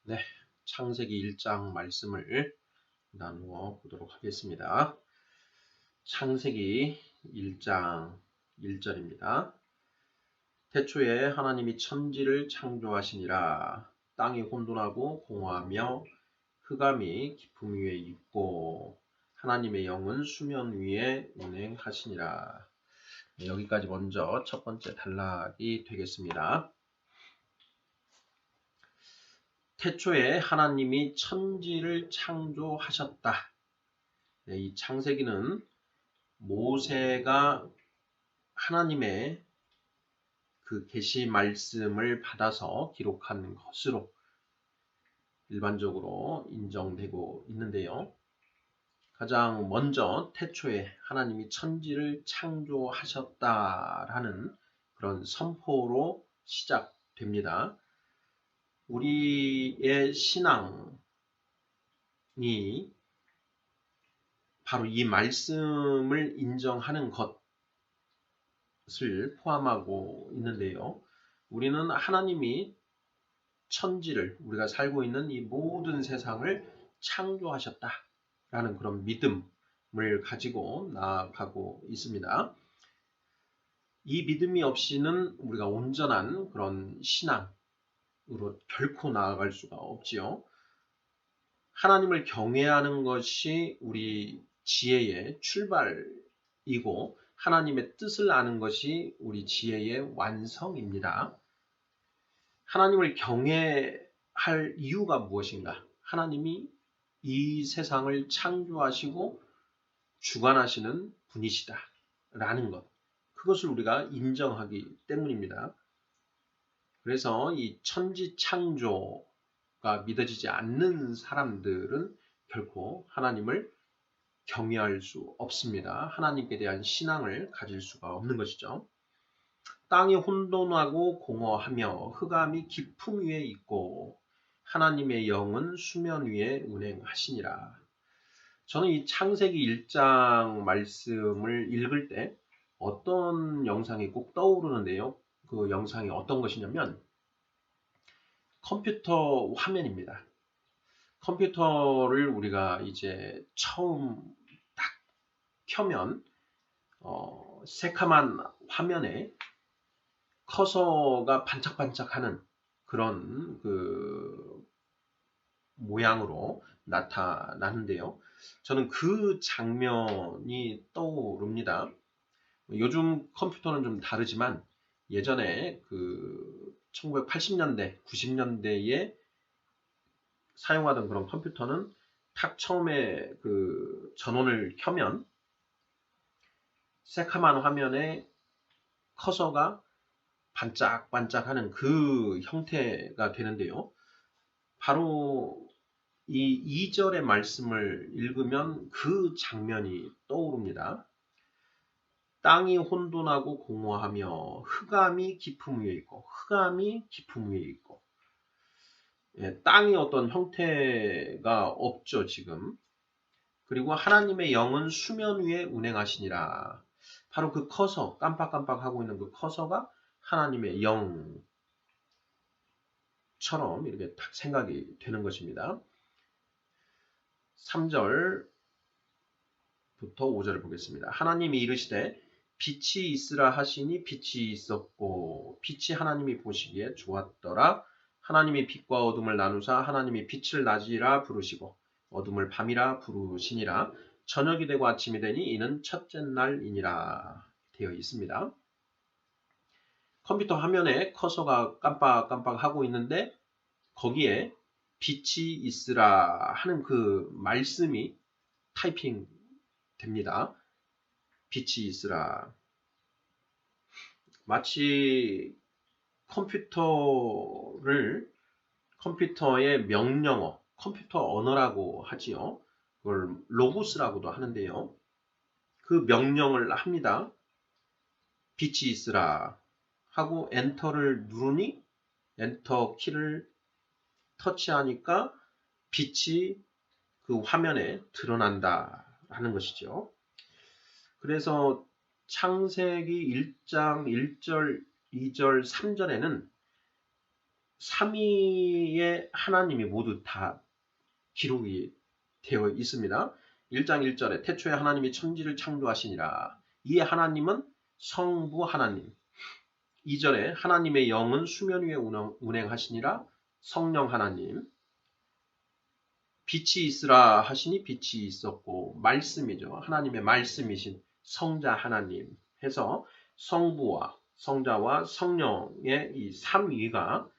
네, 창세기 1장 말씀을 나누어 보도록 하겠습니다. 창세기 1장 1절입니다. 태초에 하나님이 천지를 창조하시니라. 땅이 혼돈하고 공허하며 흑암이 깊음 위에 있고 하나님의 영은 수면 위에 운행하시니라. 여기까지 먼저 첫 번째 단락이 되겠습니다. 태초에 하나님이 천지를 창조하셨다. 이 창세기는 모세가 하나님의 그 계시 말씀을 받아서 기록한 것으로 일반적으로 인정되고 있는데요. 가장 먼저 태초에 하나님이 천지를 창조하셨다라는 그런 선포로 시작됩니다. 우리의 신앙이 바로 이 말씀을 인정하는 것을 포함하고 있는데요. 우리는 하나님이 천지를, 우리가 살고 있는 이 모든 세상을 창조하셨다라는 그런 믿음을 가지고 나아가고 있습니다. 이 믿음이 없이는 우리가 온전한 그런 신앙으로 결코 나아갈 수가 없지요. 하나님을 경외하는 것이 우리 지혜의 출발이고 하나님의 뜻을 아는 것이 우리 지혜의 완성입니다. 하나님을 경외할 이유가 무엇인가? 하나님이 이 세상을 창조하시고 주관하시는 분이시다 라는 것, 그것을 우리가 인정하기 때문입니다. 그래서 이 천지 창조가 믿어지지 않는 사람들은 결코 하나님을 경외할 수 없습니다. 하나님께 대한 신앙을 가질 수가 없는 것이죠. 땅이 혼돈하고 공허하며 흑암이 깊음 위에 있고 하나님의 영은 수면 위에 운행하시니라. 저는 이 창세기 1장 말씀을 읽을 때 어떤 영상이 꼭 떠오르는데요. 그 영상이 어떤 것이냐면 컴퓨터 화면입니다. 컴퓨터를 우리가 이제 처음 딱 켜면 새카만 화면에 커서가 반짝반짝하는 그런 그 모양으로 나타나는데요. 저는 그 장면이 떠오릅니다. 요즘 컴퓨터는 좀 다르지만 예전에 그 1980년대, 90년대에 사용하던 그런 컴퓨터는 탁 처음에 그 전원을 켜면 새카만 화면에 커서가 반짝반짝하는 그 형태가 되는데요. 바로 이 2절의 말씀을 읽으면 그 장면이 떠오릅니다. 땅이 혼돈하고 공허하며 흑암이 깊음 위에 있고 흑암이 깊음 위에 있고 땅이 어떤 형태가 없죠 지금. 그리고 하나님의 영은 수면 위에 운행하시니라. 바로 그 커서 깜빡깜빡하고 있는 그 커서가 하나님의 영처럼 이렇게 딱 생각이 되는 것입니다. 3절부터 5절을 보겠습니다. 하나님이 이르시되 빛이 있으라 하시니 빛이 있었고 빛이 하나님이 보시기에 좋았더라. 하나님이 빛과 어둠을 나누사 하나님이 빛을 낮이라 부르시고 어둠을 밤이라 부르시니라. 저녁이 되고 아침이 되니 이는 첫째 날이니라 되어 있습니다. 컴퓨터 화면에 커서가 깜빡깜빡하고 있는데 거기에 빛이 있으라 하는 그 말씀이 타이핑 됩니다. 빛이 있으라. 마치 컴퓨터의 명령어, 컴퓨터 언어라고 하지요. 그걸 로고스라고도 하는데요. 그 명령을 합니다. 빛이 있으라 하고 엔터를 누르니 엔터 키를 터치하니까 빛이 그 화면에 드러난다 하는 것이죠. 그래서 창세기 1장 1절, 2절, 3절에는 삼위의 하나님이 모두 다 기록이 되어 있습니다. 1장 1절에 태초에 하나님이 천지를 창조하시니라. 이 하나님은 성부 하나님. 2절에 하나님의 영은 수면 위에 운행하시니라. 성령 하나님. 빛이 있으라 하시니 빛이 있었고, 말씀이죠. 하나님의 말씀이신 성자 하나님 해서 성부와 성자와 성령의 이 삼위가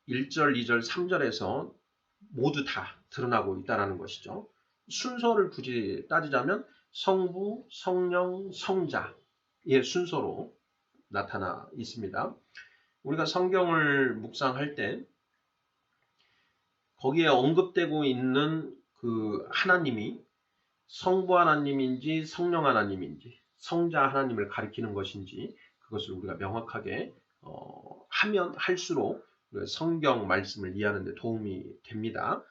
1절, 2절, 3절에서 모두 다 드러나고 있다는 것이죠. 순서를 굳이 따지자면 성부, 성령, 성자의 순서로 나타나 있습니다. 우리가 성경을 묵상할 때 거기에 언급되고 있는 그 하나님이 성부 하나님인지 성령 하나님인지 성자 하나님을 가리키는 것인지 그것을 우리가 명확하게 하면 할수록 성경 말씀을 이해하는 데 도움이 됩니다.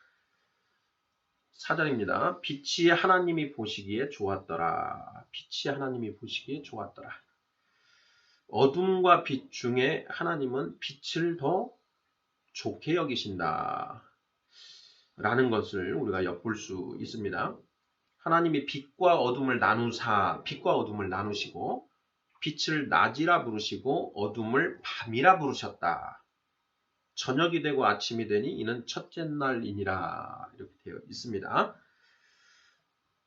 4절입니다. 빛이 하나님이 보시기에 좋았더라. 빛이 하나님이 보시기에 좋았더라. 어둠과 빛 중에 하나님은 빛을 더 좋게 여기신다. 라는 것을 우리가 엿볼 수 있습니다. 하나님이 빛과 어둠을 나누시고 빛을 낮이라 부르시고 어둠을 밤이라 부르셨다. 저녁이 되고 아침이 되니 이는 첫째 날이니라. 이렇게 되어 있습니다.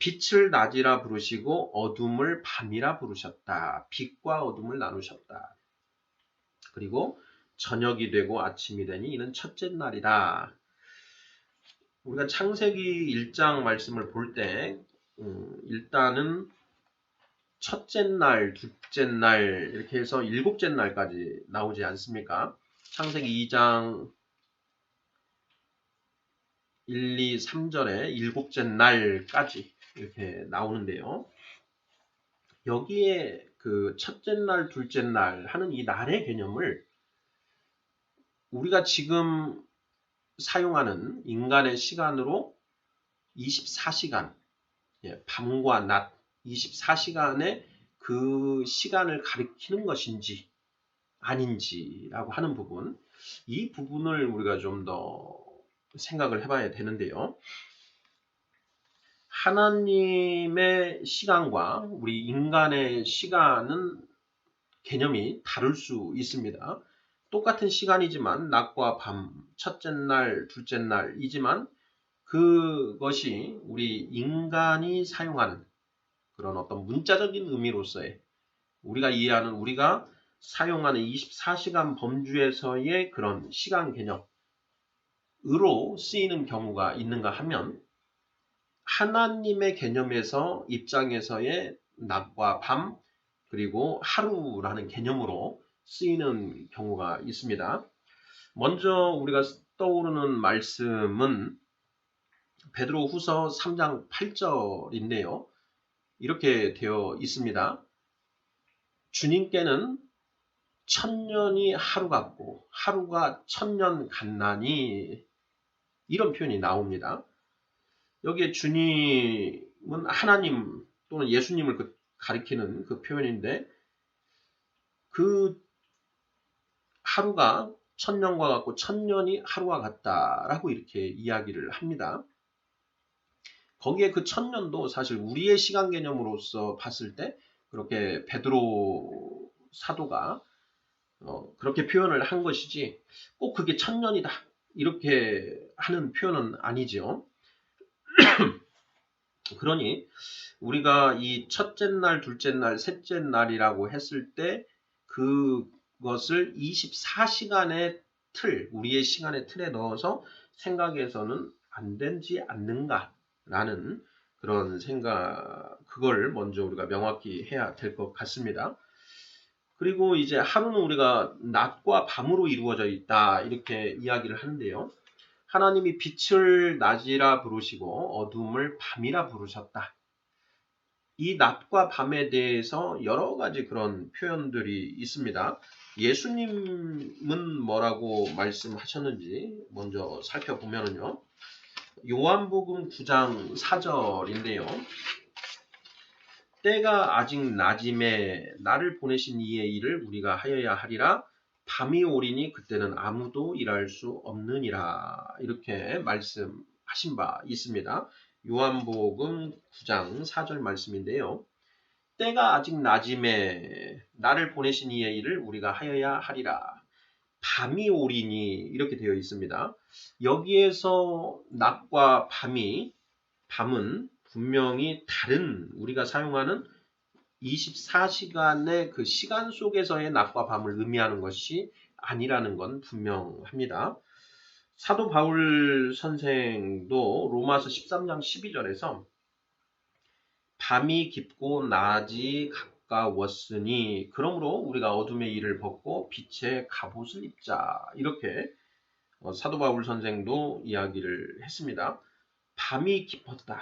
빛을 낮이라 부르시고 어둠을 밤이라 부르셨다. 빛과 어둠을 나누셨다. 그리고 저녁이 되고 아침이 되니 이는 첫째 날이다. 우리가 창세기 1장 말씀을 볼 때 일단은 첫째 날, 둘째 날 이렇게 해서 일곱째 날까지 나오지 않습니까? 창세기 2장 1, 2, 3절에 일곱째 날까지 이렇게 나오는데요. 여기에 그 첫째 날, 둘째 날 하는 이 날의 개념을 우리가 지금 사용하는 인간의 시간으로 24시간, 밤과 낮 24시간의 그 시간을 가리키는 것인지 아닌지라고 하는 부분, 이 부분을 우리가 좀 더 생각을 해봐야 되는데요. 하나님의 시간과 우리 인간의 시간은 개념이 다를 수 있습니다. 똑같은 시간이지만 낮과 밤, 첫째 날, 둘째 날이지만 그것이 우리 인간이 사용하는 그런 어떤 문자적인 의미로서의 우리가 사용하는 24시간 범주에서의 그런 시간 개념으로 쓰이는 경우가 있는가 하면 하나님의 개념에서 입장에서의 낮과 밤 그리고 하루라는 개념으로 쓰이는 경우가 있습니다. 먼저 우리가 떠오르는 말씀은 베드로후서 3장 8절인데요. 이렇게 되어 있습니다. 주님께는 천년이 하루 같고 하루가 천년 같나니 이런 표현이 나옵니다. 여기에 주님은 하나님 또는 예수님을 가리키는 그 표현인데 그 하루가 천년과 같고 천년이 하루와 같다라고 이렇게 이야기를 합니다. 거기에 그 천년도 사실 우리의 시간 개념으로서 봤을 때 그렇게 베드로 사도가 그렇게 표현을 한 것이지 꼭 그게 천년이다 이렇게 하는 표현은 아니죠. 그러니 우리가 이 첫째 날, 둘째 날, 셋째 날이라고 했을 때 그것을 24시간의 틀, 우리의 시간의 틀에 넣어서 생각해서는 안 되지 않는가라는 그런 생각, 그걸 먼저 우리가 명확히 해야 될 것 같습니다. 그리고 이제 하루는 우리가 낮과 밤으로 이루어져 있다 이렇게 이야기를 하는데요. 하나님이 빛을 낮이라 부르시고 어둠을 밤이라 부르셨다. 이 낮과 밤에 대해서 여러 가지 그런 표현들이 있습니다. 예수님은 뭐라고 말씀하셨는지 먼저 살펴보면요. 요한복음 9장 4절인데요. 때가 아직 낮임에 나를 보내신 이의 일을 우리가 하여야 하리라. 밤이 오리니 그때는 아무도 일할 수 없느니라. 이렇게 말씀하신 바 있습니다. 요한복음 9장 4절 말씀인데요. 때가 아직 낮임에 나를 보내신 이의 일을 우리가 하여야 하리라. 밤이 오리니 이렇게 되어 있습니다. 여기에서 낮과 밤은 분명히 다른 우리가 사용하는 24시간의 그 시간 속에서의 낮과 밤을 의미하는 것이 아니라는 건 분명합니다. 사도 바울 선생도 로마서 13장 12절에서 밤이 깊고 낮이 가까웠으니 그러므로 우리가 어둠의 일을 벗고 빛의 갑옷을 입자. 이렇게 사도 바울 선생도 이야기를 했습니다. 밤이 깊었다.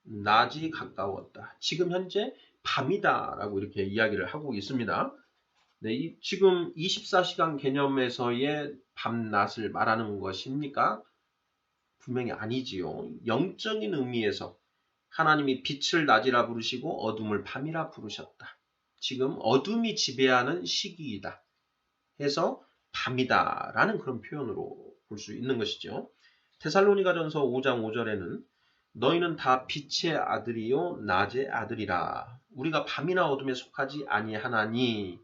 낮이 가까웠다. 지금 현재 밤이다라고 이렇게 이야기를 하고 있습니다. 네, 지금 24시간 개념에서의 밤낮을 말하는 것입니까? 분명히 아니지요. 영적인 의미에서 하나님이 빛을 낮이라 부르시고 어둠을 밤이라 부르셨다. 지금 어둠이 지배하는 시기이다 해서 밤이다라는 그런 표현으로 볼 수 있는 것이죠. 데살로니가전서 5장 5절에는 너희는 다 빛의 아들이요 낮의 아들이라. 우리가 밤이나 어둠에 속하지 아니하나니.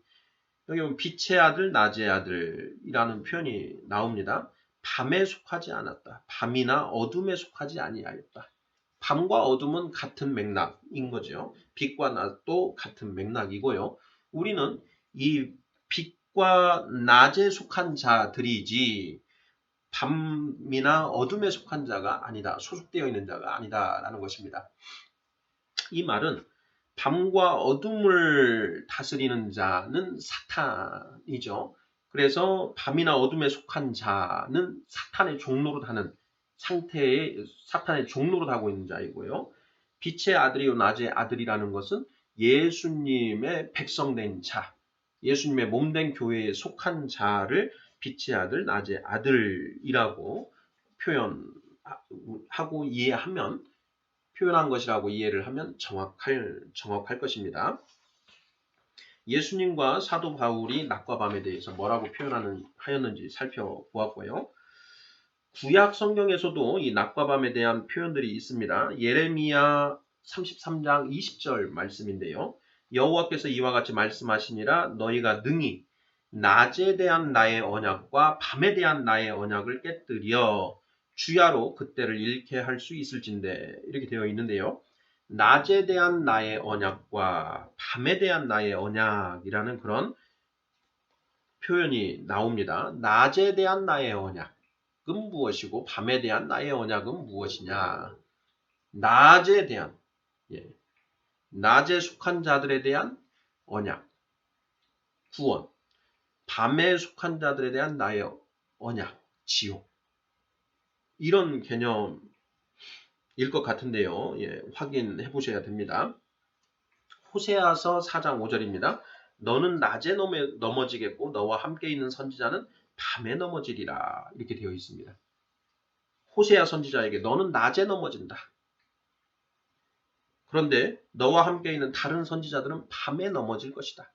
여기 보면 빛의 아들 낮의 아들이라는 표현이 나옵니다. 밤에 속하지 않았다. 밤이나 어둠에 속하지 아니하였다. 밤과 어둠은 같은 맥락인 거죠. 빛과 낮도 같은 맥락이고요. 우리는 이 빛과 낮에 속한 자들이지 밤이나 어둠에 속한 자가 아니다. 소속되어 있는 자가 아니다라는 것입니다. 이 말은 밤과 어둠을 다스리는 자는 사탄이죠. 그래서 밤이나 어둠에 속한 자는 사탄의 종로로 하는 상태의 사탄의 종로로 하고 있는 자이고요. 빛의 아들이요 낮의 아들이라는 것은 예수님의 백성된 자, 예수님의 몸된 교회에 속한 자를 빛의 아들, 낮의 아들이라고 표현하고 이해하면 표현한 것이라고 이해를 하면 정확할 것입니다. 예수님과 사도 바울이 낮과 밤에 대해서 뭐라고 하였는지 살펴보았고요. 구약 성경에서도 이 낮과 밤에 대한 표현들이 있습니다. 예레미야 33장 20절 말씀인데요. 여호와께서 이와 같이 말씀하시니라 너희가 능히 낮에 대한 나의 언약과 밤에 대한 나의 언약을 깨뜨려 주야로 그때를 잃게 할 수 있을진데 이렇게 되어 있는데요. 낮에 대한 나의 언약과 밤에 대한 나의 언약이라는 그런 표현이 나옵니다. 낮에 대한 나의 언약은 무엇이고 밤에 대한 나의 언약은 무엇이냐? 낮에 대한 낮에 속한 자들에 대한 언약, 구원, 밤에 속한 자들에 대한 나의 언약, 지옥. 이런 개념일 것 같은데요. 확인해 보셔야 됩니다. 호세아서 4장 5절입니다. 너는 낮에 넘어지겠고 너와 함께 있는 선지자는 밤에 넘어지리라. 이렇게 되어 있습니다. 호세아 선지자에게 너는 낮에 넘어진다. 그런데 너와 함께 있는 다른 선지자들은 밤에 넘어질 것이다.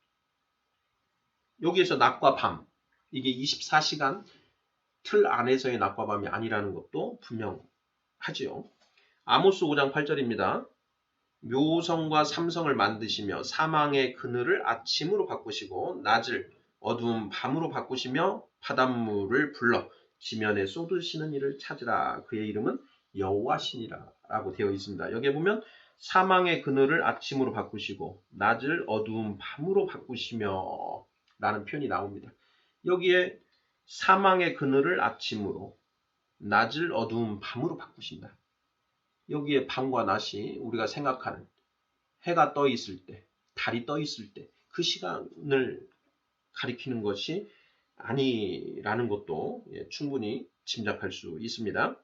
여기에서 낮과 밤, 이게 24시간 틀 안에서의 낮과 밤이 아니라는 것도 분명하지요. 아모스 5장 8절입니다. 묘성과 삼성을 만드시며 사망의 그늘을 아침으로 바꾸시고 낮을 어두운 밤으로 바꾸시며 바닷물을 불러 지면에 쏟으시는 이를 찾으라. 그의 이름은 여호와시니라 라고 되어 있습니다. 여기에 보면 사망의 그늘을 아침으로 바꾸시고 낮을 어두운 밤으로 바꾸시며 라는 표현이 나옵니다. 여기에 사망의 그늘을 아침으로 낮을 어두운 밤으로 바꾸신다. 여기에 밤과 낮이 우리가 생각하는 해가 떠 있을 때, 달이 떠 있을 때 그 시간을 가리키는 것이 아니라는 것도 충분히 짐작할 수 있습니다.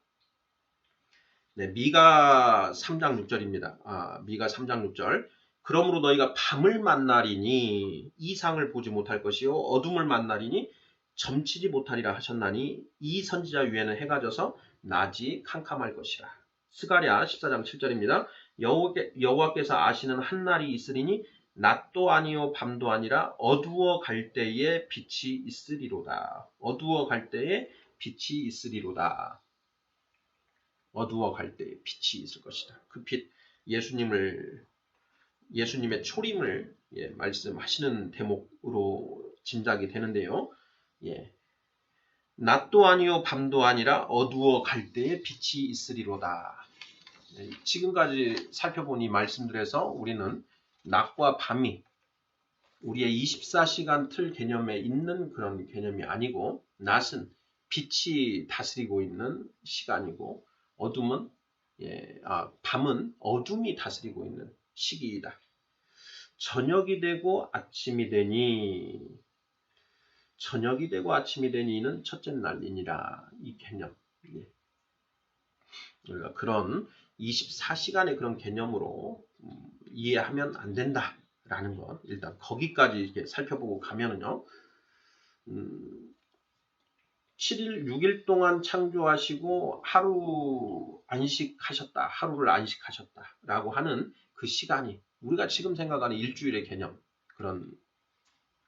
네, 미가 3장 6절입니다. 미가 3장 6절. 그러므로 너희가 밤을 만나리니 이상을 보지 못할 것이요 어둠을 만나리니 점치지 못하리라 하셨나니 이 선지자 위에는 해가 져서 낮이 캄캄할 것이라. 스가랴 14장 7절입니다. 여호와께서 아시는 한 날이 있으리니 낮도 아니요 밤도 아니라 어두워 갈 때에 빛이 있으리로다. 어두워 갈 때에 빛이 있으리로다. 어두워 갈 때에 빛이 있을 것이다. 그 빛, 예수님의 초림을 말씀하시는 대목으로 짐작이 되는데요. 예. 낮도 아니요 밤도 아니라 어두워 갈 때에 빛이 있으리로다. 지금까지 살펴본 이 말씀들에서 우리는 낮과 밤이 우리의 24시간 틀 개념에 있는 그런 개념이 아니고, 낮은 빛이 다스리고 있는 시간이고, 밤은 어둠이 다스리고 있는 시기이다. 저녁이 되고 아침이 되니, 저녁이 되고 아침이 되니는 첫째 날이니라. 이 개념. 우리가 그런 24시간의 그런 개념으로 이해하면 안 된다라는 것. 일단 거기까지 이렇게 살펴보고 가면은요. 7일, 6일 동안 창조하시고 하루 안식하셨다. 하루를 안식하셨다라고 하는 그 시간이 우리가 지금 생각하는 일주일의 개념, 그런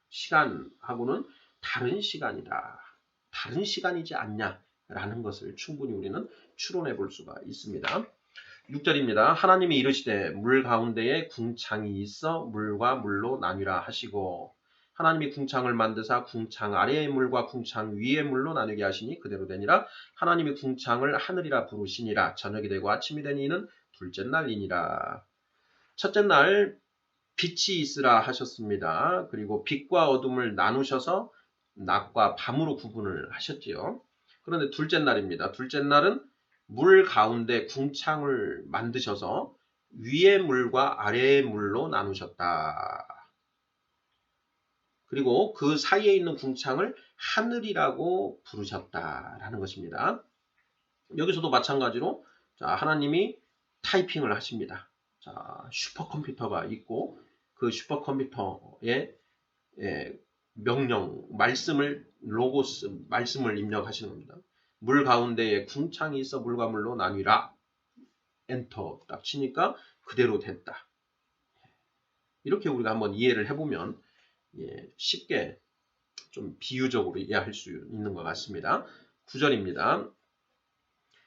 시간하고는 다른 시간이다. 다른 시간이지 않냐라는 것을 충분히 우리는 추론해 볼 수가 있습니다. 6절입니다. 하나님이 이르시되 물 가운데에 궁창이 있어 물과 물로 나뉘라 하시고, 하나님이 궁창을 만드사 궁창 아래의 물과 궁창 위의 물로 나누게 하시니 그대로 되니라. 하나님이 궁창을 하늘이라 부르시니라. 저녁이 되고 아침이 되니 이는 둘째 날이니라. 첫째 날 빛이 있으라 하셨습니다. 그리고 빛과 어둠을 나누셔서 낮과 밤으로 구분을 하셨지요. 그런데 둘째 날입니다. 둘째 날은 물 가운데 궁창을 만드셔서 위의 물과 아래의 물로 나누셨다. 그리고 그 사이에 있는 궁창을 하늘이라고 부르셨다라는 것입니다. 여기서도 마찬가지로 하나님이 타이핑을 하십니다. 슈퍼컴퓨터가 있고 그 슈퍼컴퓨터에 명령, 로고스, 말씀을 입력하시는 겁니다. 물 가운데에 궁창이 있어 물과 물로 나뉘라. 엔터 딱 치니까 그대로 됐다. 이렇게 우리가 한번 이해를 해보면 쉽게 좀 비유적으로 이해할 수 있는 것 같습니다. 9절입니다.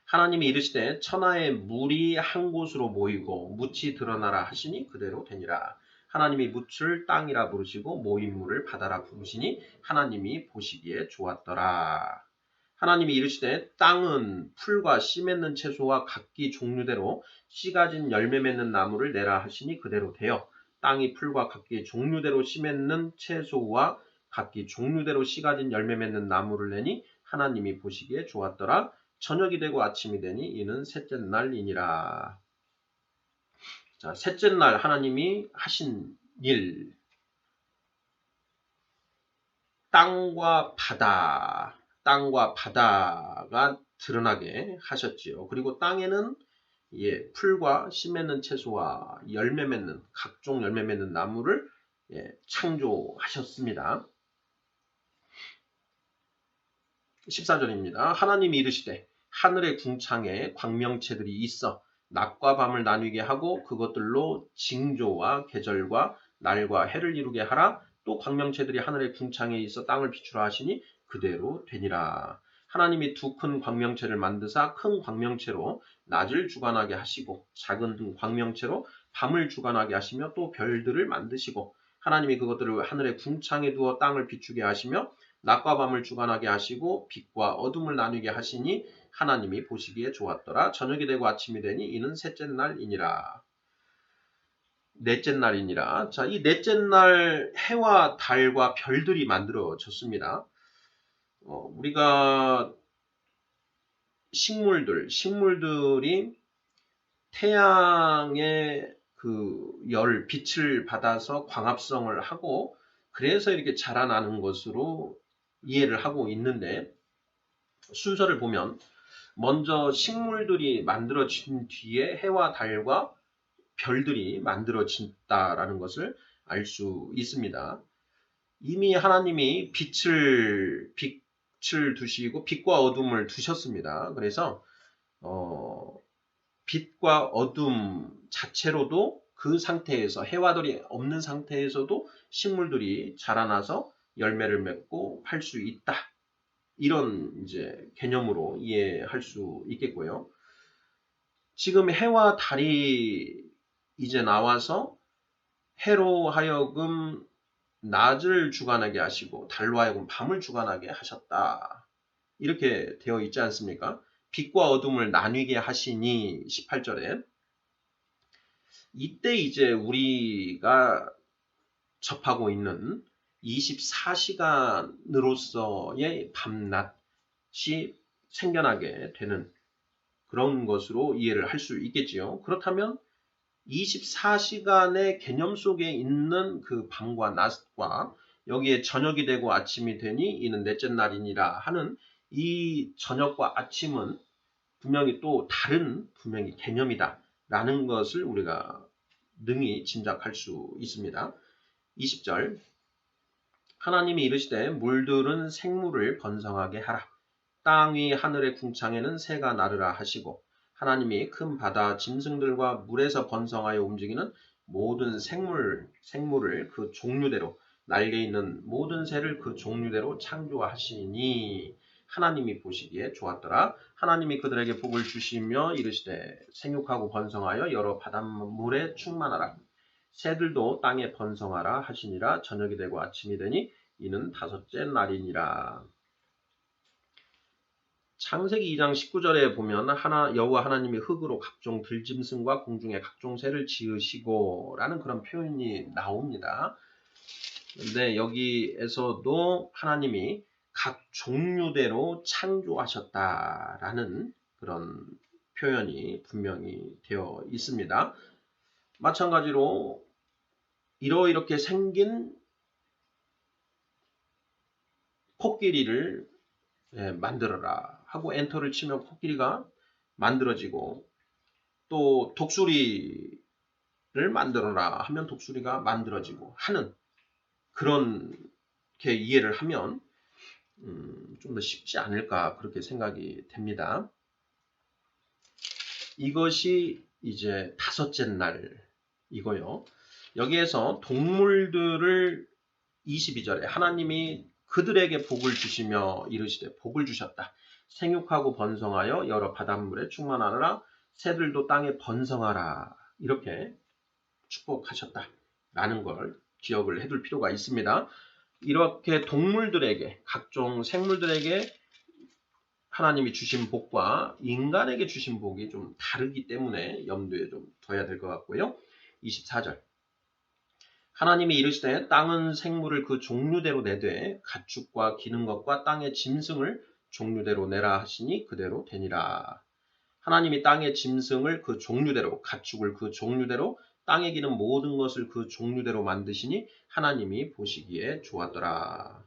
하나님이 이르시되 천하의 물이 한 곳으로 모이고 묻이 드러나라 하시니 그대로 되니라. 하나님이 묻을 땅이라 부르시고 모인 물을 바다라 부르시니 하나님이 보시기에 좋았더라. 하나님이 이르시되 땅은 풀과 씨 맺는 채소와 각기 종류대로 씨 가진 열매 맺는 나무를 내라 하시니 그대로 되어 땅이 풀과 각기 종류대로 씨 맺는 채소와 각기 종류대로 씨 가진 열매 맺는 나무를 내니 하나님이 보시기에 좋았더라. 저녁이 되고 아침이 되니 이는 셋째 날이니라. 자, 셋째 날 하나님이 하신 일. 땅과 바다가 드러나게 하셨지요. 그리고 땅에는 풀과 씨 맺는 채소와 각종 열매 맺는 나무를 창조하셨습니다. 14절입니다. 하나님이 이르시되 하늘의 궁창에 광명체들이 있어 낮과 밤을 나뉘게 하고 그것들로 징조와 계절과 날과 해를 이루게 하라. 또 광명체들이 하늘의 궁창에 있어 땅을 비추라 하시니 그대로 되니라. 하나님이 두 큰 광명체를 만드사 큰 광명체로 낮을 주관하게 하시고 작은 광명체로 밤을 주관하게 하시며 또 별들을 만드시고 하나님이 그것들을 하늘의 궁창에 두어 땅을 비추게 하시며 낮과 밤을 주관하게 하시고 빛과 어둠을 나누게 하시니 하나님이 보시기에 좋았더라. 저녁이 되고 아침이 되니 이는 셋째 날이니라. 넷째 날이니라. 자, 이 넷째 날 해와 달과 별들이 만들어졌습니다. 우리가 식물들이 태양의 그 빛을 받아서 광합성을 하고 그래서 이렇게 자라나는 것으로 이해를 하고 있는데, 순서를 보면 먼저 식물들이 만들어진 뒤에 해와 달과 별들이 만들어진다라는 것을 알 수 있습니다. 이미 하나님이 빛을 두시고 빛과 어둠을 두셨습니다. 그래서 빛과 어둠 자체로도 그 상태에서 해와들이 없는 상태에서도 식물들이 자라나서 열매를 맺고 할 수 있다. 이런 이제 개념으로 이해할 수 있겠고요. 지금 해와 달이 이제 나와서 해로 하여금 낮을 주관하게 하시고 달로 하여금 밤을 주관하게 하셨다. 이렇게 되어 있지 않습니까? 빛과 어둠을 나뉘게 하시니 18절에 이때 이제 우리가 접하고 있는 24시간으로서의 밤낮이 생겨나게 되는 그런 것으로 이해를 할 수 있겠지요. 그렇다면 24시간의 개념 속에 있는 그 밤과 낮과 여기에 저녁이 되고 아침이 되니 이는 넷째 날이니라 하는 이 저녁과 아침은 분명히 또 다른 분명히 개념이다 라는 것을 우리가 능히 짐작할 수 있습니다. 20절 하나님이 이르시되 물들은 생물을 번성하게 하라. 땅 위 하늘의 궁창에는 새가 나르라 하시고 하나님이 큰 바다 짐승들과 물에서 번성하여 움직이는 모든 생물을 그 종류대로 날개 있는 모든 새를 그 종류대로 창조하시니 하나님이 보시기에 좋았더라. 하나님이 그들에게 복을 주시며 이르시되 생육하고 번성하여 여러 바닷물에 충만하라. 새들도 땅에 번성하라 하시니라. 저녁이 되고 아침이 되니 이는 다섯째 날이니라. 창세기 2장 19절에 보면 여호와 하나님이 흙으로 각종 들짐승과 공중의 각종 새를 지으시고 라는 그런 표현이 나옵니다. 근데 여기에서도 하나님이 각 종류대로 창조하셨다라는 그런 표현이 분명히 되어 있습니다. 마찬가지로 이렇게 생긴 코끼리를 만들어라 하고 엔터를 치면 코끼리가 만들어지고 또 독수리를 만들어라 하면 독수리가 만들어지고 하는 그렇게 이해를 하면 좀 더 쉽지 않을까 그렇게 생각이 됩니다. 이것이 이제 다섯째 날이고요. 여기에서 동물들을 22절에 하나님이 그들에게 복을 주시며 이르시되 복을 주셨다. 생육하고 번성하여 여러 바닷물에 충만하라. 새들도 땅에 번성하라. 이렇게 축복하셨다라는 걸 기억을 해둘 필요가 있습니다. 이렇게 동물들에게 각종 생물들에게 하나님이 주신 복과 인간에게 주신 복이 좀 다르기 때문에 염두에 좀 둬야 될 것 같고요. 24절 하나님이 이르시되 땅은 생물을 그 종류대로 내되 가축과 기는 것과 땅의 짐승을 종류대로 내라 하시니 그대로 되니라. 하나님이 땅의 짐승을 그 종류대로 가축을 그 종류대로 땅에 기는 모든 것을 그 종류대로 만드시니 하나님이 보시기에 좋았더라.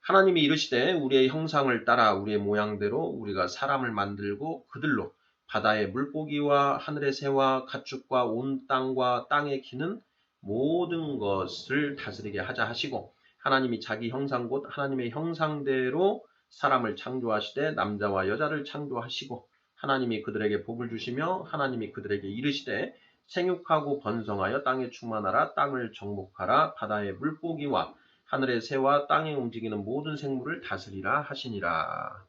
하나님이 이르시되 우리의 형상을 따라 우리의 모양대로 우리가 사람을 만들고 그들로 바다의 물고기와 하늘의 새와 가축과 온 땅과 땅에 기는 모든 것을 다스리게 하자 하시고 하나님이 자기 형상 곧 하나님의 형상대로 사람을 창조하시되 남자와 여자를 창조하시고 하나님이 그들에게 복을 주시며 하나님이 그들에게 이르시되 생육하고 번성하여 땅에 충만하라. 땅을 정복하라. 바다의 물고기와 하늘의 새와 땅에 움직이는 모든 생물을 다스리라 하시니라.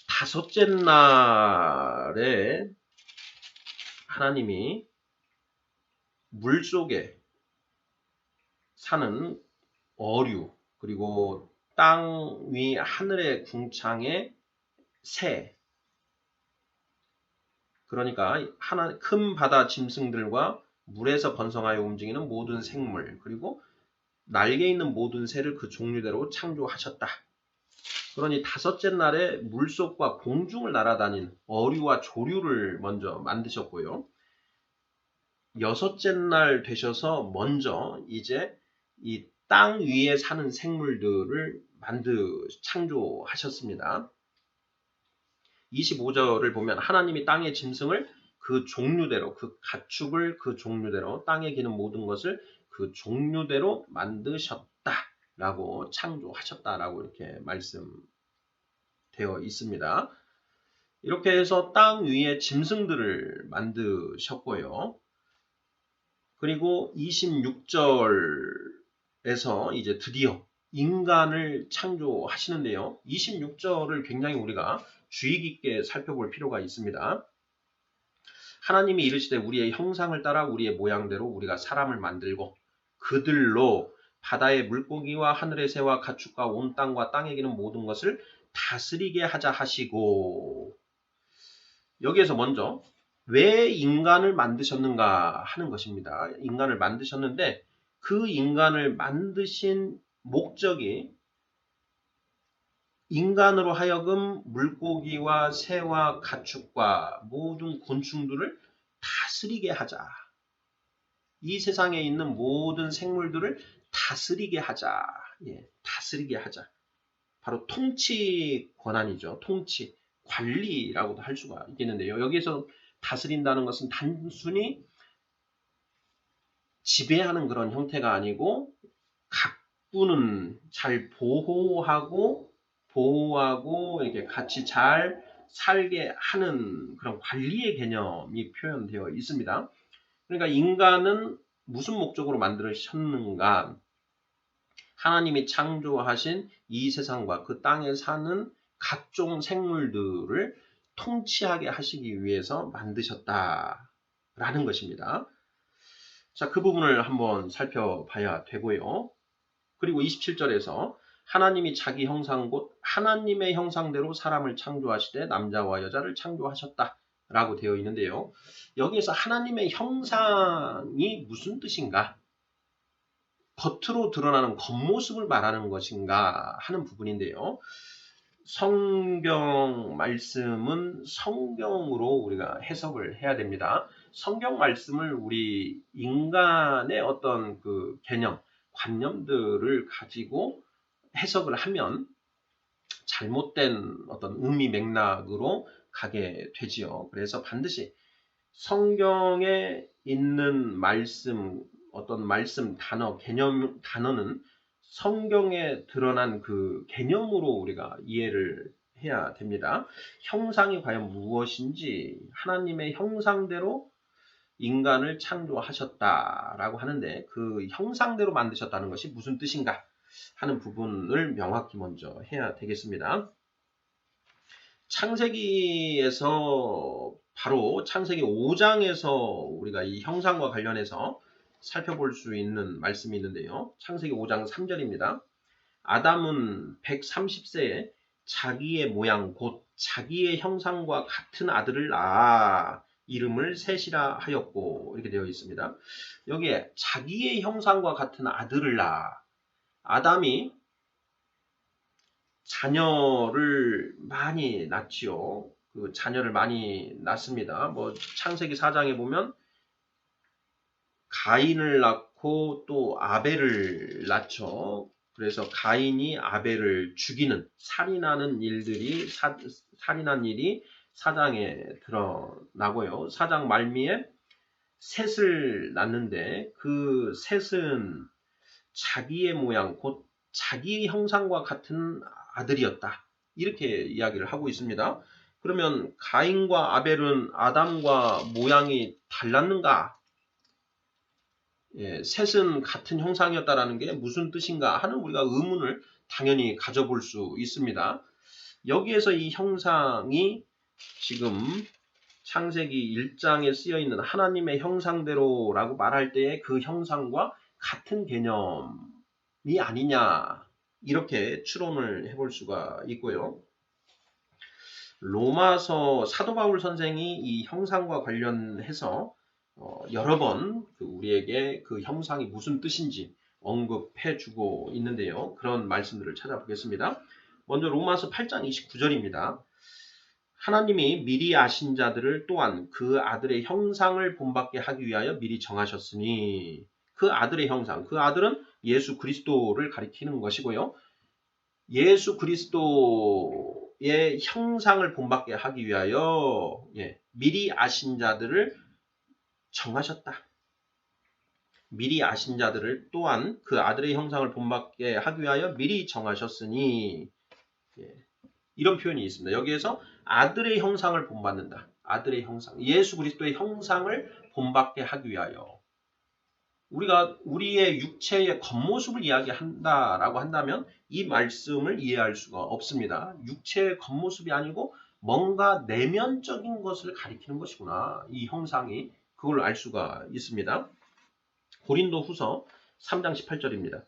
다섯째 날에 하나님이 물속에 사는 어류 그리고 땅 위 하늘의 궁창의 새 그러니까 큰 바다 짐승들과 물에서 번성하여 움직이는 모든 생물 그리고 날개 있는 모든 새를 그 종류대로 창조하셨다. 그러니 다섯째 날에 물속과 공중을 날아다닌 어류와 조류를 먼저 만드셨고요. 여섯째 날 되셔서 먼저 이제 이 땅 위에 사는 생물들을 창조하셨습니다. 25절을 보면 하나님이 땅의 짐승을 그 종류대로 그 가축을 그 종류대로 땅에 기는 모든 것을 그 종류대로 만드셨다라고 창조하셨다라고 이렇게 말씀되어 있습니다. 이렇게 해서 땅 위에 짐승들을 만드셨고요. 그리고 26절에서 이제 드디어 인간을 창조하시는데요. 26절을 굉장히 우리가 주의 깊게 살펴볼 필요가 있습니다. 하나님이 이르시되 우리의 형상을 따라 우리의 모양대로 우리가 사람을 만들고 그들로 바다의 물고기와 하늘의 새와 가축과 온 땅과 땅에 기는 모든 것을 다스리게 하자 하시고, 여기에서 먼저 왜 인간을 만드셨는가 하는 것입니다. 인간을 만드셨는데 그 인간을 만드신 목적이 인간으로 하여금 물고기와 새와 가축과 모든 곤충들을 다스리게 하자. 이 세상에 있는 모든 생물들을 다스리게 하자. 예, 다스리게 하자. 바로 통치 권한이죠. 통치, 관리라고도 할 수가 있겠는데요. 여기에서 다스린다는 것은 단순히 지배하는 그런 형태가 아니고 가꾸는, 잘 보호하고 이렇게 같이 잘 살게 하는 그런 관리의 개념이 표현되어 있습니다. 그러니까 인간은 무슨 목적으로 만들으셨는가? 하나님이 창조하신 이 세상과 그 땅에 사는 각종 생물들을 통치하게 하시기 위해서 만드셨다라는 것입니다. 자, 그 부분을 한번 살펴봐야 되고요. 그리고 27절에서 하나님이 자기 형상 곧 하나님의 형상대로 사람을 창조하시되 남자와 여자를 창조하셨다라고 되어 있는데요. 여기에서 하나님의 형상이 무슨 뜻인가? 겉으로 드러나는 겉모습을 말하는 것인가 하는 부분인데요. 성경 말씀은 성경으로 우리가 해석을 해야 됩니다. 성경 말씀을 우리 인간의 어떤 그 개념, 관념들을 가지고 해석을 하면 잘못된 어떤 의미 맥락으로 가게 되지요. 그래서 반드시 성경에 있는 말씀, 어떤 말씀 단어, 개념, 단어는 성경에 드러난 그 개념으로 우리가 이해를 해야 됩니다. 형상이 과연 무엇인지, 하나님의 형상대로 인간을 창조하셨다라고 하는데 그 형상대로 만드셨다는 것이 무슨 뜻인가 하는 부분을 명확히 먼저 해야 되겠습니다. 창세기에서 바로 창세기 5장에서 우리가 이 형상과 관련해서 살펴볼 수 있는 말씀이 있는데요. 창세기 5장 3절입니다. 아담은 130세에 자기의 모양 곧 자기의 형상과 같은 아들을 낳아 이름을 셋이라 하였고, 이렇게 되어 있습니다. 여기에 자기의 형상과 같은 아들을 낳아, 아담이 자녀를 많이 낳지요. 그 자녀를 많이 낳습니다. 뭐 창세기 4장에 보면 가인을 낳고 또 아벨을 낳죠. 그래서 가인이 아벨을 죽이는 살인하는 일들이 살인한 일이 4장에 드러나고요. 4장 말미에 셋을 낳는데 그 셋은 자기의 모양 곧 자기의 형상과 같은 아들이었다. 이렇게 이야기를 하고 있습니다. 그러면 가인과 아벨은 아담과 모양이 달랐는가? 예, 셋은 같은 형상이었다라는 게 무슨 뜻인가 하는 우리가 의문을 당연히 가져볼 수 있습니다. 여기에서 이 형상이 지금 창세기 1장에 쓰여 있는 하나님의 형상대로라고 말할 때의 그 형상과 같은 개념이 아니냐, 이렇게 추론을 해볼 수가 있고요. 로마서 사도 바울 선생이 이 형상과 관련해서 여러 번 우리에게 그 형상이 무슨 뜻인지 언급해 주고 있는데요. 그런 말씀들을 찾아보겠습니다. 먼저 로마서 8장 29절입니다. 하나님이 미리 아신 자들을 또한 그 아들의 형상을 본받게 하기 위하여 미리 정하셨으니, 그 아들의 형상, 그 아들은 예수 그리스도를 가리키는 것이고요. 예수 그리스도의 형상을 본받게 하기 위하여 미리 아신 자들을 정하셨다. 미리 아신 자들을 또한 그 아들의 형상을 본받게 하기 위하여 미리 정하셨으니, 이런 표현이 있습니다. 여기에서 아들의 형상을 본받는다. 아들의 형상. 예수 그리스도의 형상을 본받게 하기 위하여. 우리가 우리의 육체의 겉모습을 이야기한다라고 한다면 이 말씀을 이해할 수가 없습니다. 육체의 겉모습이 아니고 뭔가 내면적인 것을 가리키는 것이구나. 이 형상이 그걸 알 수가 있습니다. 고린도 후서 3장 18절입니다.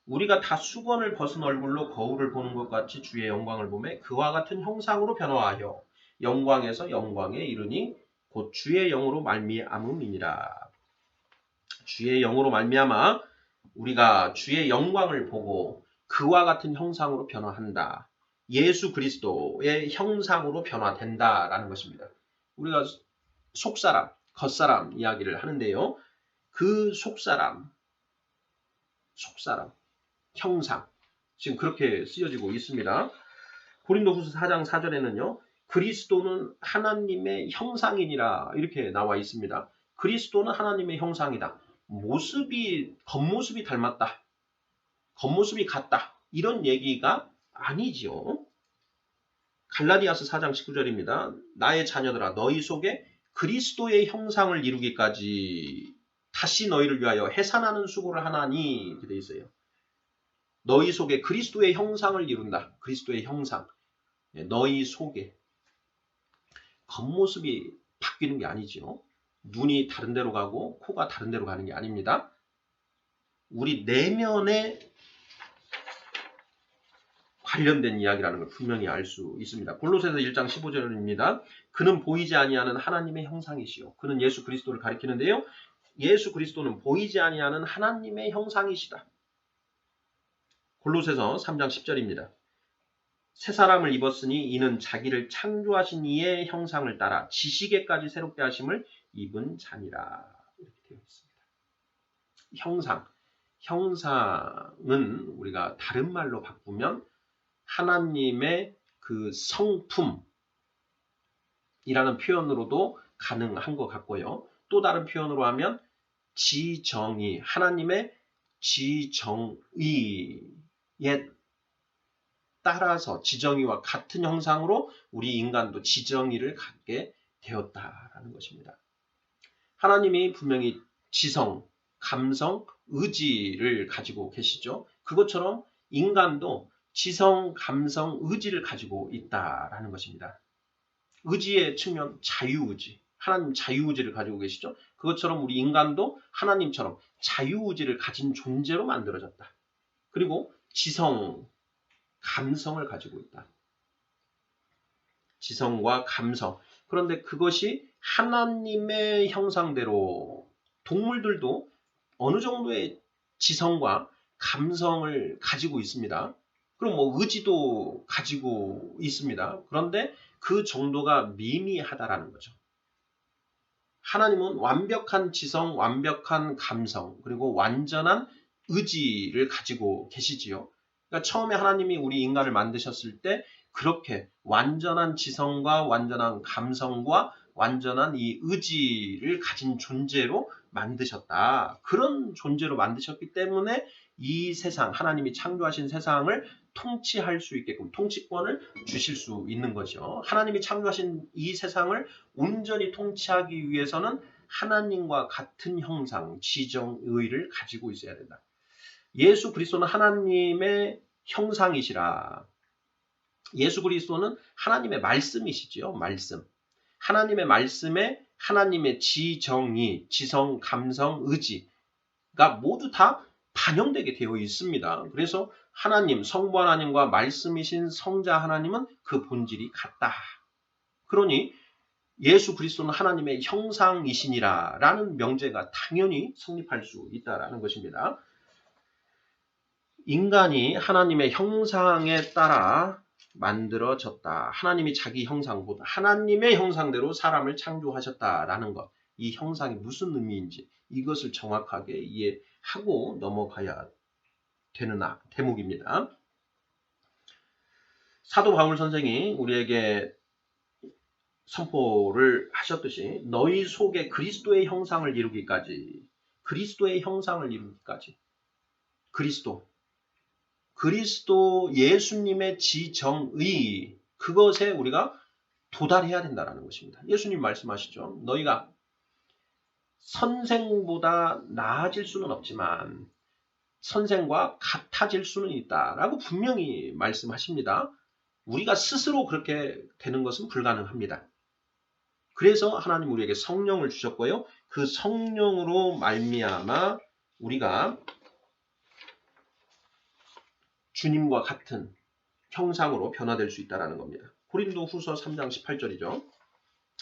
우리가 다 수건을 벗은 얼굴로 거울을 보는 것 같이 주의 영광을 보매 그와 같은 형상으로 변화하여 영광에서 영광에 이르니 곧 주의 영으로 말미암음이니라. 주의 영으로 말미암아 우리가 주의 영광을 보고 그와 같은 형상으로 변화한다. 예수 그리스도의 형상으로 변화된다라는 것입니다. 우리가 속사람, 겉사람 이야기를 하는데요. 그 속사람, 형상 지금 그렇게 쓰여지고 있습니다. 고린도후서 4장 4절에는요. 그리스도는 하나님의 형상이니라 이렇게 나와 있습니다. 그리스도는 하나님의 형상이다. 겉모습이 닮았다. 겉모습이 같다. 이런 얘기가 아니지요. 갈라디아서 4장 19절입니다. 나의 자녀들아 너희 속에 그리스도의 형상을 이루기까지 다시 너희를 위하여 해산하는 수고를 하나니 이렇게 되어 있어요. 너희 속에 그리스도의 형상을 이룬다. 그리스도의 형상. 너희 속에 겉모습이 바뀌는 게 아니죠. 눈이 다른 데로 가고 코가 다른 데로 가는 게 아닙니다. 우리 내면에 관련된 이야기라는 걸 분명히 알 수 있습니다. 골로새서 1장 15절입니다. 그는 보이지 아니하는 하나님의 형상이시요. 그는 예수 그리스도를 가리키는데요. 예수 그리스도는 보이지 아니하는 하나님의 형상이시다. 골로새서 3장 10절입니다. 새 사람을 입었으니 이는 자기를 창조하신 이의 형상을 따라 지식에까지 새롭게 하심을 입은 자니라. 이렇게 되어 있습니다. 형상은 우리가 다른 말로 바꾸면 하나님의 그 성품이라는 표현으로도 가능한 것 같고요. 또 다른 표현으로 하면 지정의, 하나님의 지정의에 따라서 지정의와 같은 형상으로 우리 인간도 지정의를 갖게 되었다라는 것입니다. 하나님이 분명히 지성, 감성, 의지를 가지고 계시죠. 그것처럼 인간도 지성, 감성, 의지를 가지고 있다라는 것입니다. 의지의 측면, 자유의지. 하나님 자유의지를 가지고 계시죠. 그것처럼 우리 인간도 하나님처럼 자유의지를 가진 존재로 만들어졌다. 그리고 지성, 감성을 가지고 있다. 지성과 감성. 그런데 그것이 하나님의 형상대로 동물들도 어느 정도의 지성과 감성을 가지고 있습니다. 그럼 뭐 의지도 가지고 있습니다. 그런데 그 정도가 미미하다라는 거죠. 하나님은 완벽한 지성, 완벽한 감성, 그리고 완전한 의지를 가지고 계시지요. 그러니까 처음에 하나님이 우리 인간을 만드셨을 때 그렇게 완전한 지성과 완전한 감성과 완전한 이 의지를 가진 존재로 만드셨다. 그런 존재로 만드셨기 때문에 이 세상, 하나님이 창조하신 세상을 통치할 수 있게끔 통치권을 주실 수 있는 거죠. 하나님이 창조하신 이 세상을 온전히 통치하기 위해서는 하나님과 같은 형상, 지정의를 가지고 있어야 된다. 예수 그리스도는 하나님의 형상이시라. 예수 그리스도는 하나님의 말씀이시지요. 말씀. 하나님의 말씀에 하나님의 지정의, 지성, 감성, 의지가 모두 다 반영되게 되어 있습니다. 그래서 하나님, 성부 하나님과 말씀이신 성자 하나님은 그 본질이 같다. 그러니 예수 그리스도는 하나님의 형상이시니라 라는 명제가 당연히 성립할 수 있다라는 것입니다. 인간이 하나님의 형상에 따라 만들어졌다. 하나님이 자기 형상보다 하나님의 형상대로 사람을 창조하셨다라는 것. 이 형상이 무슨 의미인지 이것을 정확하게 이해하고 넘어가야 되는 대목입니다. 사도 바울 선생이 우리에게 선포를 하셨듯이 너희 속에 그리스도의 형상을 이루기까지 그리스도 예수님의 지정의 그것에 우리가 도달해야 된다는 것입니다. 예수님 말씀하시죠. 너희가 선생보다 나아질 수는 없지만 선생과 같아질 수는 있다라고 분명히 말씀하십니다. 우리가 스스로 그렇게 되는 것은 불가능합니다. 그래서 하나님 우리에게 성령을 주셨고요. 그 성령으로 말미암아 우리가 주님과 같은 형상으로 변화될 수 있다는 겁니다. 고린도후서 3장 18절이죠.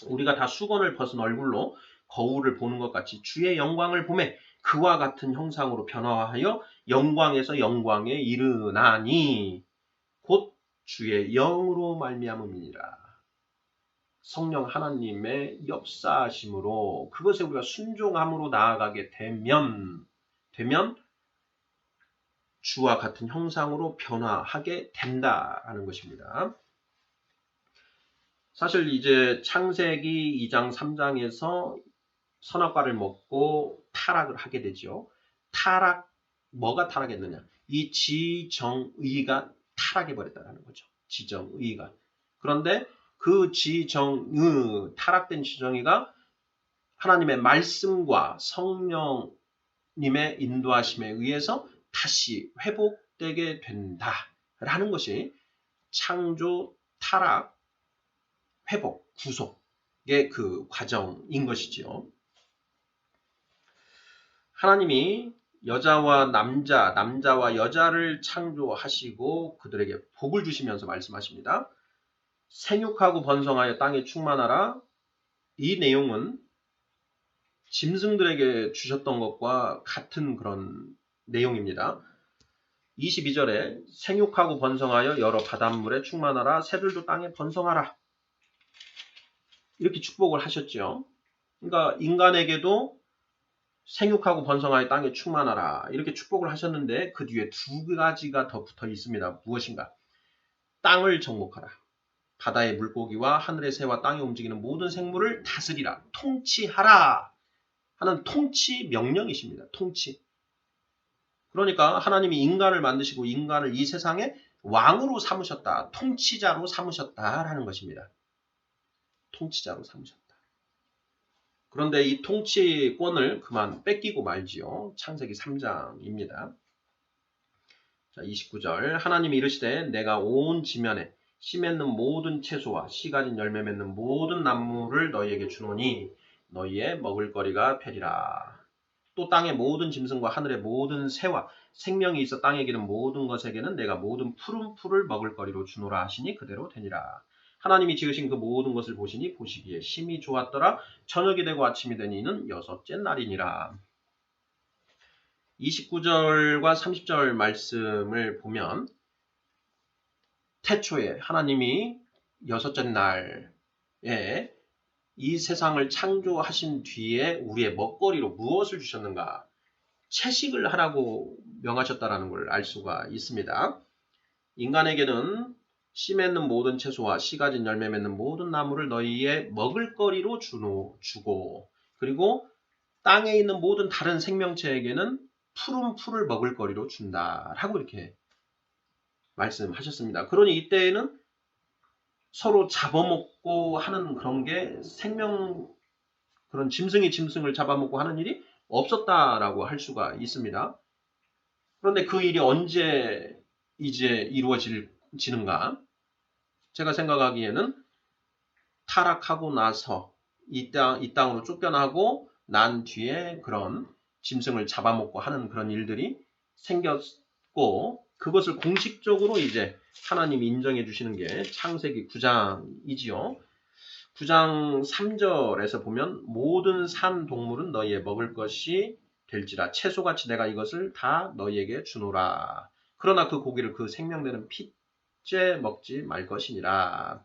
우리가 다 수건을 벗은 얼굴로 거울을 보는 것 같이 주의 영광을 보매 그와 같은 형상으로 변화하여 영광에서 영광에 이르나니 곧 주의 영으로 말미암음이니라. 성령 하나님의 역사하심으로 그것에 우리가 순종함으로 나아가게 되면 주와 같은 형상으로 변화하게 된다라는 것입니다. 사실 이제 창세기 2장 3장에서 선악과를 먹고 타락을 하게 되죠. 뭐가 타락했느냐? 이 지정의가 타락해버렸다는 거죠. 지정의가. 그런데 그 타락된 지정의가 하나님의 말씀과 성령님의 인도하심에 의해서 다시 회복되게 된다라는 것이 창조, 타락, 회복, 구속의 그 과정인 것이지요. 하나님이 여자와 남자와 여자를 창조하시고 그들에게 복을 주시면서 말씀하십니다. 생육하고 번성하여 땅에 충만하라. 이 내용은 짐승들에게 주셨던 것과 같은 그런 내용입니다. 22절에 생육하고 번성하여 여러 바닷물에 충만하라. 새들도 땅에 번성하라. 이렇게 축복을 하셨죠. 그러니까 인간에게도 생육하고 번성하여 땅에 충만하라. 이렇게 축복을 하셨는데 그 뒤에 두 가지가 더 붙어 있습니다. 무엇인가? 땅을 정복하라. 바다의 물고기와 하늘의 새와 땅에 움직이는 모든 생물을 다스리라. 통치하라. 하는 통치 명령이십니다. 통치. 그러니까 하나님이 인간을 만드시고 인간을 이 세상에 왕으로 삼으셨다. 통치자로 삼으셨다라는 것입니다. 통치자로 삼으셨다. 그런데 이 통치권을 그만 뺏기고 말지요. 창세기 3장입니다. 자, 29절 하나님이 이르시되 내가 온 지면에 씨 맺는 모든 채소와 씨 가진 열매 맺는 모든 나무를 너희에게 주노니 너희의 먹을거리가 되리라. 또 땅의 모든 짐승과 하늘의 모든 새와 생명이 있어 땅에 기는 모든 것에게는 내가 모든 푸른 풀을 먹을거리로 주노라 하시니 그대로 되니라. 하나님이 지으신 그 모든 것을 보시니 보시기에 심히 좋았더라. 저녁이 되고 아침이 되니 이는 여섯째 날이니라. 29절과 30절 말씀을 보면 태초에 하나님이 여섯째 날에 이 세상을 창조하신 뒤에 우리의 먹거리로 무엇을 주셨는가? 채식을 하라고 명하셨다는 걸 알 수가 있습니다. 인간에게는 씨 맺는 모든 채소와 씨 가진 열매 맺는 모든 나무를 너희의 먹을거리로 주고 그리고 땅에 있는 모든 다른 생명체에게는 푸른 풀을 먹을거리로 준다라고 이렇게 말씀하셨습니다. 그러니 이때에는 서로 잡아먹고 하는 그런 게 그런 짐승이 짐승을 잡아먹고 하는 일이 없었다라고 할 수가 있습니다. 그런데 그 일이 언제 이제 이루어지는가? 제가 생각하기에는 타락하고 나서 이 땅으로 쫓겨나고 난 뒤에 그런 짐승을 잡아먹고 하는 그런 일들이 생겼고 그것을 공식적으로 이제 하나님이 인정해 주시는 게 창세기 9장이지요. 9장 3절에서 보면 모든 산 동물은 너희의 먹을 것이 될지라 채소같이 내가 이것을 다 너희에게 주노라. 그러나 그 고기를 그 생명되는 핏째 먹지 말 것이니라.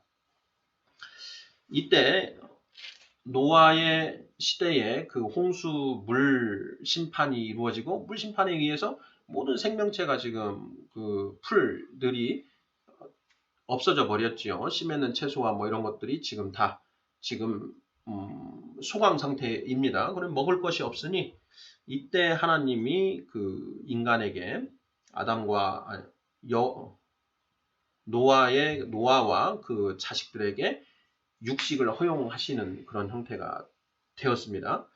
이때 노아의 시대에 그 홍수 물 심판이 이루어지고 물 심판에 의해서 모든 생명체가 지금 그 풀들이 없어져 버렸지요. 씨 맺는 채소와 뭐 이런 것들이 지금 다 소강 상태입니다. 그럼 먹을 것이 없으니 이때 하나님이 그 인간에게 노아와 그 자식들에게 육식을 허용하시는 그런 형태가 되었습니다.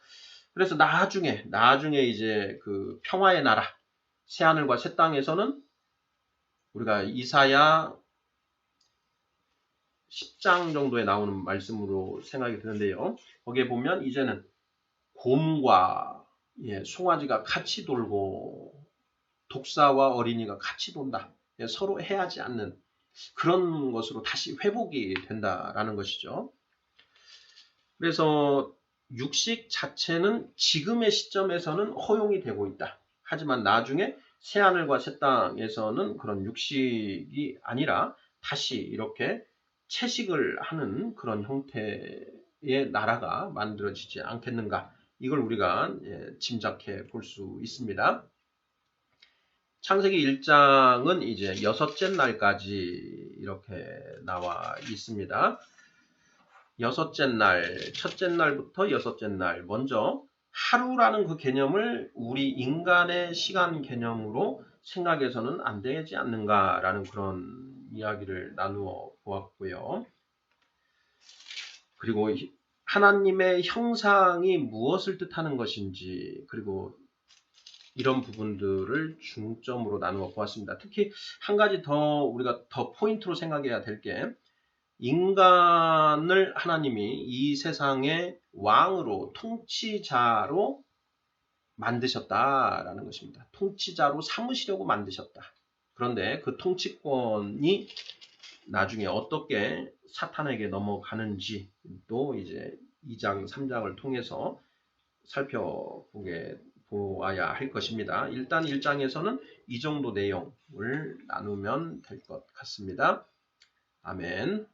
그래서 나중에 이제 그 평화의 나라, 새하늘과 새 땅에서는 우리가 이사야 10장 정도에 나오는 말씀으로 생각이 드는데요. 거기에 보면 이제는 곰과 송아지가 같이 돌고 독사와 어린이가 같이 돈다. 서로 해하지 않는 그런 것으로 다시 회복이 된다라는 것이죠. 그래서 육식 자체는 지금의 시점에서는 허용이 되고 있다. 하지만 나중에 새하늘과 새 땅에서는 그런 육식이 아니라 다시 이렇게 채식을 하는 그런 형태의 나라가 만들어지지 않겠는가. 이걸 우리가 짐작해 볼 수 있습니다. 창세기 1장은 이제 여섯째 날까지 이렇게 나와 있습니다. 여섯째 날, 첫째 날부터 여섯째 날. 먼저 하루라는 그 개념을 우리 인간의 시간 개념으로 생각해서는 안 되지 않는가라는 그런 이야기를 나누어 보았고요. 그리고 하나님의 형상이 무엇을 뜻하는 것인지, 그리고 이런 부분들을 중점으로 나누어 보았습니다. 특히 한 가지 더 우리가 더 포인트로 생각해야 될 게, 인간을 하나님이 이 세상의 왕으로, 통치자로 만드셨다라는 것입니다. 통치자로 삼으시려고 만드셨다. 그런데 그 통치권이 나중에 어떻게 사탄에게 넘어가는지도 이제 2장, 3장을 통해서 보아야 할 것입니다. 일단 1장에서는 이 정도 내용을 나누면 될 것 같습니다. 아멘.